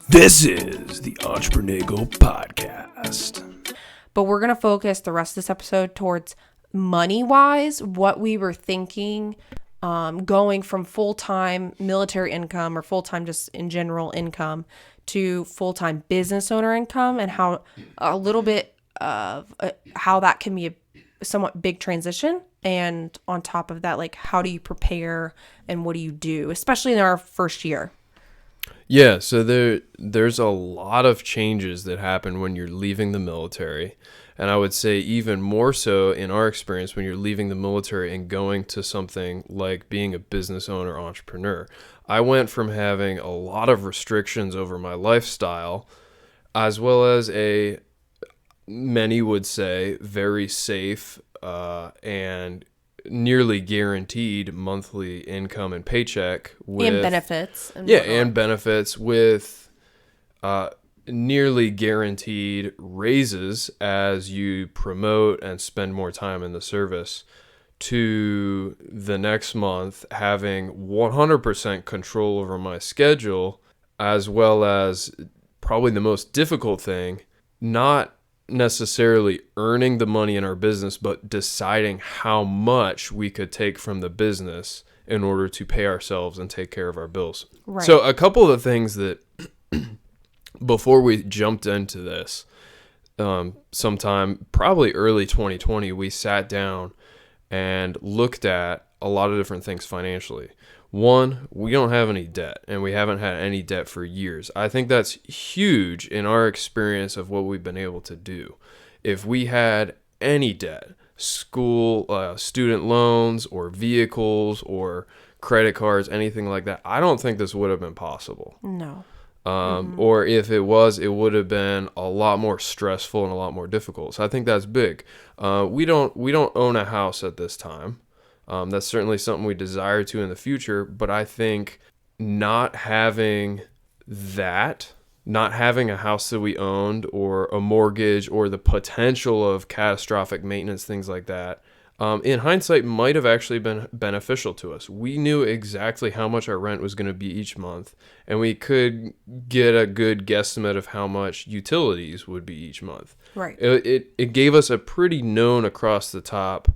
This is the EntrepreNagel podcast. But we're going to focus the rest of this episode towards money-wise, what we were thinking going from full-time military income or full-time just in general income to full-time business owner income, and how a little bit of how that can be a somewhat big transition. And on top of that, like, how do you prepare and what do you do, especially in our first year? Yeah, so there's a lot of changes that happen when you're leaving the military. And I would say even more so in our experience when you're leaving the military and going to something like being a business owner entrepreneur. I went from having a lot of restrictions over my lifestyle, as well as many would say, very safe and nearly guaranteed monthly income and paycheck And benefits. And benefits with nearly guaranteed raises as you promote and spend more time in the service, to the next month having 100% control over my schedule, as well as probably the most difficult thing, not necessarily earning the money in our business, but deciding how much we could take from the business in order to pay ourselves and take care of our bills. Right. So a couple of the things that before we jumped into this, sometime probably early 2020, we sat down and looked at a lot of different things financially. One, we don't have any debt, and we haven't had any debt for years. I think that's huge in our experience of what we've been able to do. If we had any debt, school, student loans, or vehicles, or credit cards, anything like that, I don't think this would have been possible. No. Or if it was, it would have been a lot more stressful and a lot more difficult. So I think that's big. We don't own a house at this time. That's certainly something we desire to in the future, but I think not having a house that we owned, or a mortgage, or the potential of catastrophic maintenance, things like that, in hindsight might have actually been beneficial to us. We knew exactly how much our rent was going to be each month, and we could get a good guesstimate of how much utilities would be each month. Right. It gave us a pretty known across the top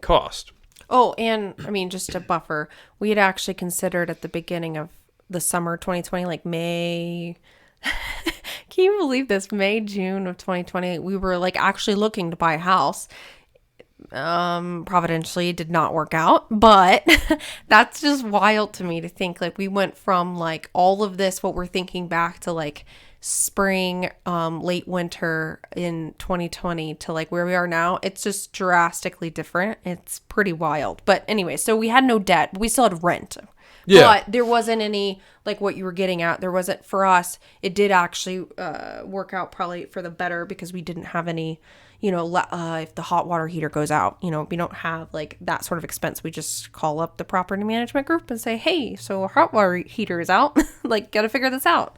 cost. Oh, and I mean, just to buffer, we had actually considered at the beginning of the summer 2020, like May, can you believe this? May, June of 2020, we were like actually looking to buy a house. Providentially, it did not work out, but that's just wild to me to think, like, we went from like all of this, what we're thinking back to like spring, late winter in 2020 to like where we are now. It's just drastically different. It's pretty wild. But anyway, so we had no debt, but we still had rent. Yeah. But there wasn't any, like what you were getting at, there wasn't, for us, it did actually work out probably for the better, because we didn't have any, if the hot water heater goes out, we don't have like that sort of expense. We just call up the property management group and say, hey, so our hot water heater is out. Like, got to figure this out.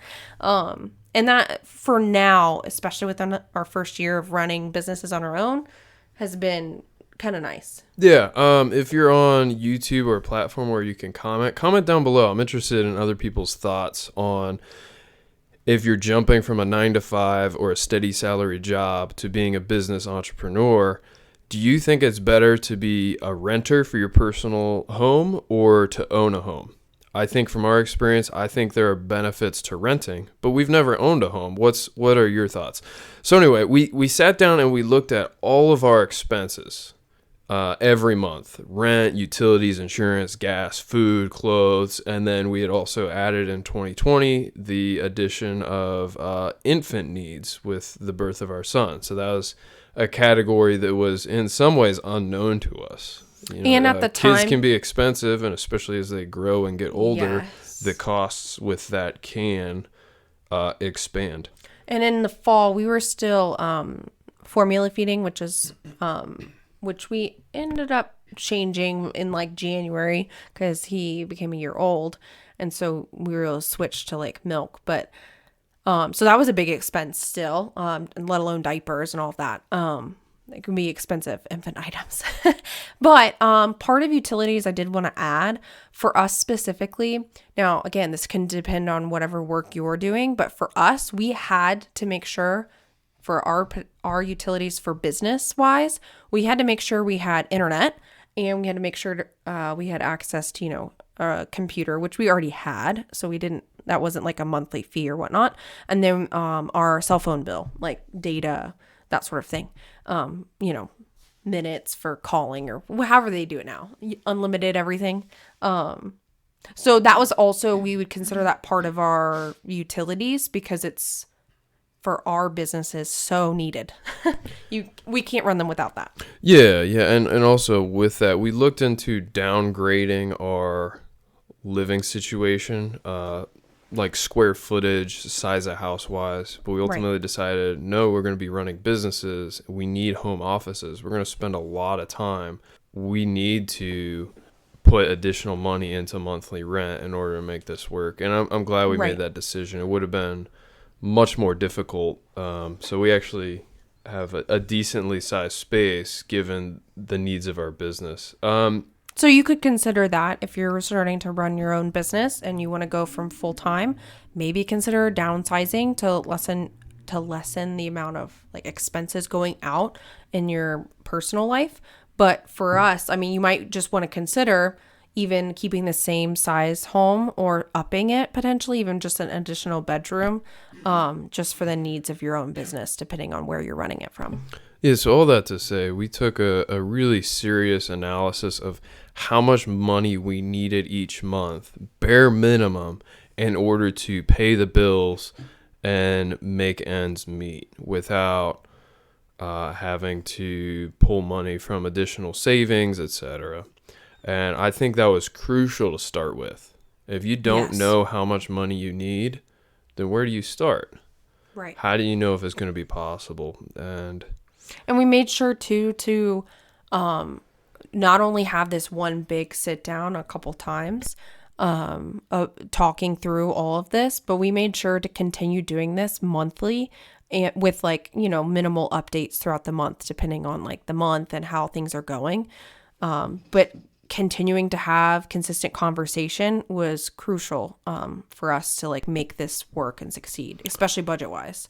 And that, for now, especially within our first year of running businesses on our own, has been kind of nice. Yeah. If you're on YouTube or a platform where you can comment down below. I'm interested in other people's thoughts on if you're jumping from a 9-to-5 or a steady salary job to being a business entrepreneur. Do you think it's better to be a renter for your personal home or to own a home? I think from our experience, I think there are benefits to renting, but we've never owned a home. What are your thoughts? So anyway, we sat down and we looked at all of our expenses every month: rent, utilities, insurance, gas, food, clothes. And then we had also added in 2020 the addition of infant needs with the birth of our son. So that was a category that was in some ways unknown to us. And at the time, kids can be expensive, and especially as they grow and get older, the costs with that can expand. And in the fall, we were still formula feeding, which we ended up changing in like January because he became a year old, and so we were able to switch to like milk. But so that was a big expense still, and let alone diapers and all of that. it can be expensive infant items. But part of utilities I did want to add for us specifically. Now, again, this can depend on whatever work you're doing, but for us, we had to make sure for our utilities for business wise, we had to make sure we had internet, and we had to make sure we had access to, a computer, which we already had. So that wasn't like a monthly fee or whatnot. And then our cell phone bill, like data, that sort of thing. Minutes for calling or however they do it now, unlimited everything. So that was also, we would consider that part of our utilities because it's for our businesses so needed. We can't run them without that. Yeah. And also with that, we looked into downgrading our living situation, like square footage, size of house wise, but we ultimately decided, no, we're going to be running businesses. We need home offices. We're going to spend a lot of time. We need to put additional money into monthly rent in order to make this work. And I'm glad we made that decision. It would have been much more difficult. So we actually have a decently sized space given the needs of our business. So you could consider that if you're starting to run your own business and you want to go from full-time, maybe consider downsizing to lessen the amount of like expenses going out in your personal life. But for us, I mean, you might just want to consider even keeping the same size home or upping it, potentially even just an additional bedroom, just for the needs of your own business, depending on where you're running it from. Yeah, so all that to say, we took a really serious analysis of how much money we needed each month, bare minimum, in order to pay the bills and make ends meet without having to pull money from additional savings, etc. And I think that was crucial to start with. If you don't know how much money you need, then where do you start? Right. How do you know if it's going to be possible? And we made sure to not only have this one big sit down a couple times, talking through all of this, but we made sure to continue doing this monthly and with minimal updates throughout the month, depending on like the month and how things are going. But continuing to have consistent conversation was crucial for us to like make this work and succeed, especially budget wise.